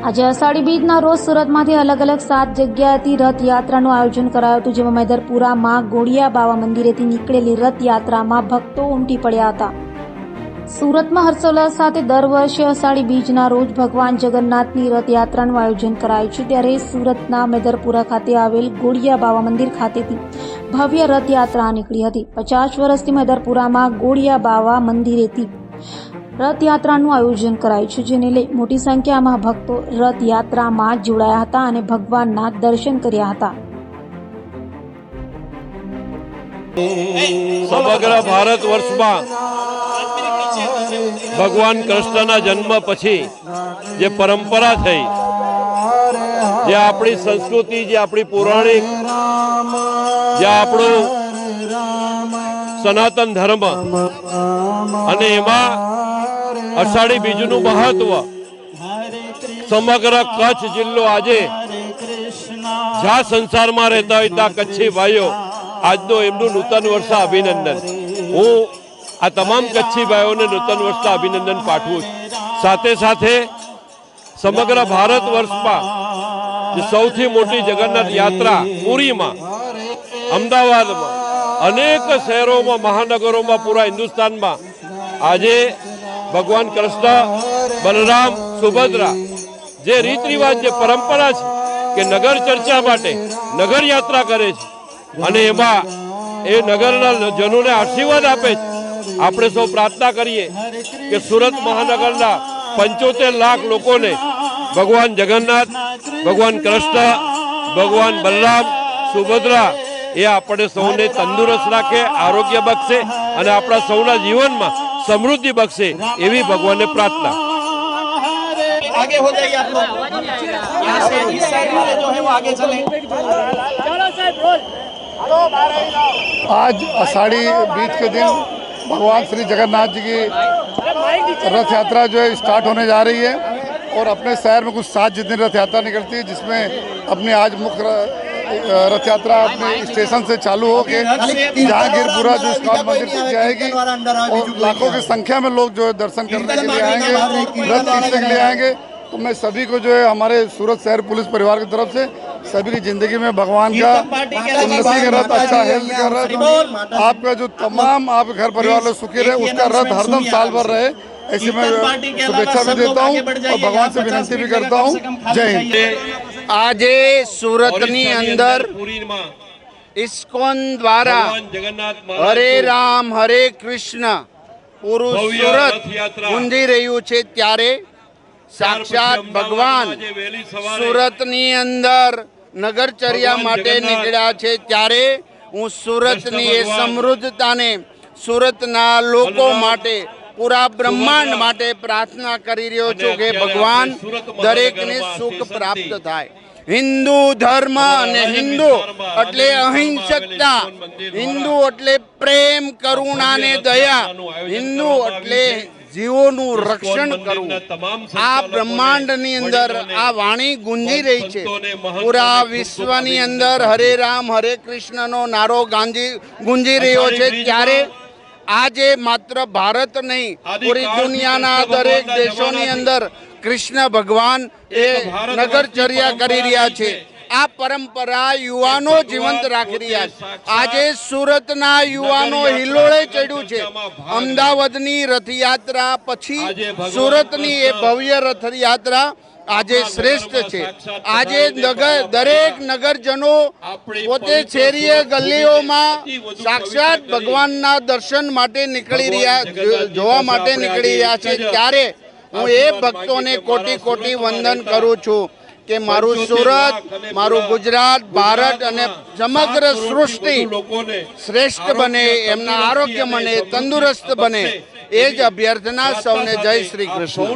આજે અષાઢી બીજના રોજ સુરતમાંથી અલગ અલગ 7 જગ્યાએથી રથયાત્રાનું આયોજન કરાયું હતું, જેમાં મેદરપુરામાં ગોળિયા બાવા મંદિરેથી નીકળેલી રથયાત્રામાં ભક્તો ઉમટી પડ્યા હતા। સુરતમાં હર્ષોલ્લાસ સાથે દર વર્ષે અષાઢી બીજના રોજ ભગવાન જગન્નાથની રથયાત્રાનું આયોજન કરાય છે, ત્યારે સુરતના મેદરપુરા ખાતે આવેલ ગોળિયા બાવા મંદિર ખાતેથી ભવ્ય રથયાત્રા નીકળી હતી। 50 વર્ષથી મેદરપુરામાં ગોળિયા બાવા મંદિરેથી રથયાત્રાનું આયોજન કરાયું છે, જેને લઈ મોટી સંખ્યામાં ભક્તો રથયાત્રામાં જોડાયા હતા અને ભગવાનના દર્શન કર્યા હતા। સમગ્ર ભારત વર્ષમાં ભગવાન કૃષ્ણના જન્મ પછી જે પરંપરા થઈ, જે આપણી સંસ્કૃતિ, જે આપણી પૌરાણિક, જે આપણું સનાતન ધર્મ, અને એમાં અષાઢી બીજનું મહત્વ સમગ્ર કચ્છ જિલ્લો આજે જ્યાં સંસારમાં રહેતા હોય ત્યાં કચ્છી ભાઈઓ આજનો એમનું નૂતન વર્ષ અભિનંદન। હું આ તમામ કચ્છી ભાઈઓને નૂતન વર્ષ અભિનંદન પાઠવું છું। સાથે સાથે સમગ્ર ભારત વર્ષમાં જે સૌથી મોટી જગન્નાથ યાત્રા પુરીમાં, અમદાવાદમાં, અનેક શહેરોમાં, મહાનગરોમાં, પૂરા હિન્દુસ્તાનમાં આજે ભગવાન કૃષ્ણ, બલરામ, સુભદ્રા જે રીત રિવાજ, જે પરંપરા છે કે નગર ચર્ચા માટે નગર યાત્રા કરે છે અને એમાં એ નગરના જનોને આશીર્વાદ આપે છે। આપણે સૌ પ્રાર્થના કરીએ કે સુરત મહાનગરના 75 લાખ લોકોને ભગવાન જગન્નાથ, ભગવાન કૃષ્ણ, ભગવાન બલરામ, સુભદ્રા એ આપણે સૌને તંદુરસ્ત રાખે, આરોગ્ય બક્ષે અને આપણા સૌના જીવનમાં समृद्धि बख्शे, एवी भगवान ने प्रार्थना। आगे हो जाइए आप लोग, यहाँ से इस साइड वाले जो है वो आगे चले। आज आषाढ़ी बीज के दिन भगवान श्री जगन्नाथ जी की रथ यात्रा जो है स्टार्ट होने जा रही है और अपने शहर में कुछ 7 जितनी रथ यात्रा निकलती है, जिसमें अपने आज मुख्य रथ यात्रा अपने स्टेशन से चालू होकर जहांगीरपुरा जो इस्कॉन मंदिर तक जाएगी और लाखों की संख्या में लोग जो है दर्शन करने के लिए आएंगे, रथ खींचने के लिए आएंगे। तो मैं सभी को जो है हमारे सूरत शहर पुलिस परिवार की तरफ से सभी की जिंदगी में भगवान का उन्नति का रथ, अच्छा हेल्थ का रथ, आपका जो तमाम आपके घर परिवार में सुखी रहे, उसका रथ हरदम साल भर रहे, ऐसी मैं शुभेच्छा भी देता हूँ और भगवान से विनती भी करता हूँ। जय हिंद। આજે સુરતની અંદર ઇસ્કોન દ્વારા હરે રામ હરે કૃષ્ણ પૂરું સુરત ગુંજી રહ્યું છે, ત્યારે સાક્ષાત ભગવાન સુરતની અંદર નગરચર્યા માટે નીકળ્યા છે। ત્યારે હું સુરતની એ સમૃદ્ધતાને, સુરતના લોકો માટે, પૂરા બ્રહ્માંડ માટે પ્રાર્થના કરી રહ્યો છું કે ભગવાન દરેકને સુખ પ્રાપ્ત થાય। હિન્દુ ધર્મ અને હિન્દુ એટલે અહિંસકતા, હિન્દુ એટલે પ્રેમ, કરુણા ને દયા, હિન્દુ એટલે જીવોનું રક્ષણ કરવું। આ બ્રહ્માંડની અંદર આ વાણી ગુંજી રહી છે। પૂરા વિશ્વની અંદર હરે રામ હરે કૃષ્ણનો નારો ગુંજી રહ્યો છે। ત્યારે આજે માત્ર ભારત નહીં, પૂરી દુનિયાના દરેક દેશોની અંદર કૃષ્ણ ભગવાન એ નગરચર્યા કરી રહ્યા છે। આ પરંપરા યુવાનો જીવંત રાખી રહ્યા છે। આજે સુરતના યુવાનો હિલોળે ચડ્યું છે। અમદાવાદની રથયાત્રા પછી સુરતની એ ભવ્ય રથયાત્રા આજે શ્રેષ્ઠ છે। આજે દરેક નગરજનો પોતે શેરીએ ગલીઓમાં સાક્ષાત ભગવાનના દર્શન માટે જોવા માટે નીકળી રહ્યા છે। ત્યારે હું એ ભક્તોને કોટી કોટી વંદન કરું છું કે મારું સુરત, મારું ગુજરાત, ભારત અને સમગ્ર સૃષ્ટિ શ્રેષ્ઠ બને, એમના આરોગ્ય બને, તંદુરસ્ત બને, એ જ અભ્યર્થના સૌને। જય શ્રી કૃષ્ણ।